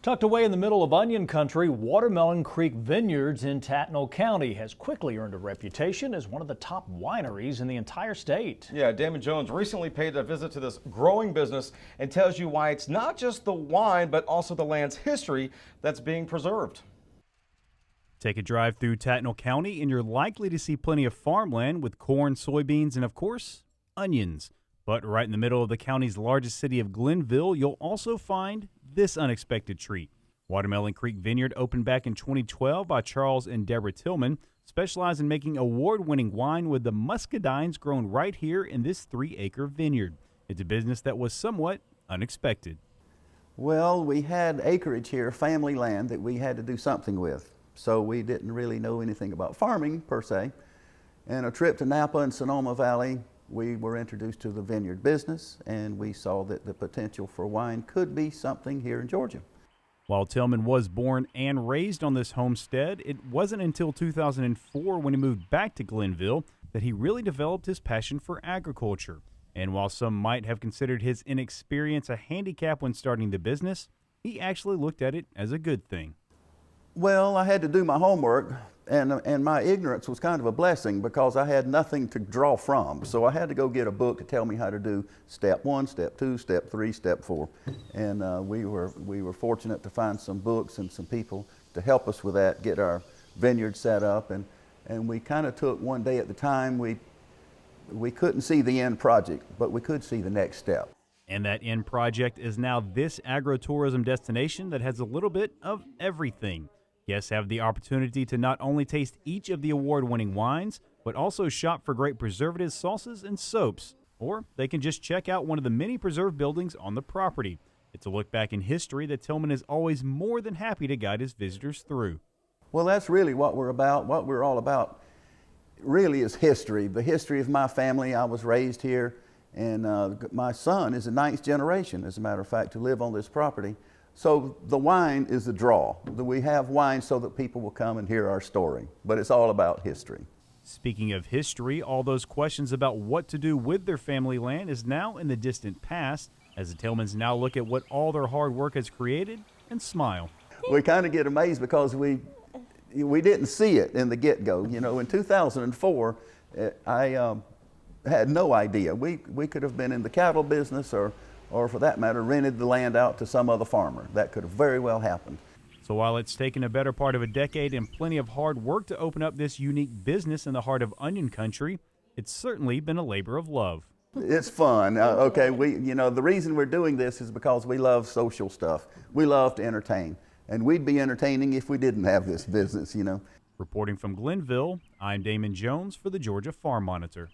Tucked away in the middle of onion country, Watermelon Creek Vineyards in Tattnall County has quickly earned a reputation as one of the top wineries in the entire state. Yeah, Damon Jones recently paid a visit to this growing business and tells you why it's not just the wine, but also the land's history that's being preserved. Take a drive through Tattnall County and you're likely to see plenty of farmland with corn, soybeans, and of course, onions. But right in the middle of the county's largest city of Glenville, you'll also find this unexpected treat. Watermelon Creek Vineyard opened back in 2012 by Charles and Deborah Tillman, specialized in making award-winning wine with the muscadines grown right here in this 3-acre vineyard. It's a business that was somewhat unexpected. Well, we had acreage here, family land, that we had to do something with. So we didn't really know anything about farming per se. And a trip to Napa and Sonoma Valley, we were introduced to the vineyard business, and we saw that the potential for wine could be something here in Georgia. While Tillman was born and raised on this homestead, it wasn't until 2004 when he moved back to Glenville that he really developed his passion for agriculture. And while some might have considered his inexperience a handicap when starting the business, he actually looked at it as a good thing. Well, I had to do my homework, and my ignorance was kind of a blessing because I had nothing to draw from. So I had to go get a book to tell me how to do step 1, step 2, step 3, step 4. And we were fortunate to find some books and some people to help us with that, get our vineyard set up. And we kind of took one day at a time. We couldn't see the end project, but we could see the next step. And that end project is now this agritourism destination that has a little bit of everything. Guests have the opportunity to not only taste each of the award-winning wines, but also shop for great preservatives, sauces, and soaps. Or they can just check out one of the many preserved buildings on the property. It's a look back in history that Tillman is always more than happy to guide his visitors through. Well, that's really what we're about. What we're all about really is history. The history of my family. I was raised here, and my son is the 9th generation, as a matter of fact, to live on this property. So the wine is the draw. We have wine so that people will come and hear our story, but it's all about history. Speaking of history, all those questions about what to do with their family land is now in the distant past, as the Tillmans now look at what all their hard work has created and smile. We kind of get amazed because we didn't see it in the get-go. You know, in 2004, I had no idea. We could have been in the cattle business or for that matter, rented the land out to some other farmer. That could have very well happened. So while it's taken a better part of a decade and plenty of hard work to open up this unique business in the heart of onion country, it's certainly been a labor of love. It's fun. Okay, the reason we're doing this is because we love social stuff. We love to entertain. And we'd be entertaining if we didn't have this business, you know. Reporting from Glenville, I'm Damon Jones for the Georgia Farm Monitor.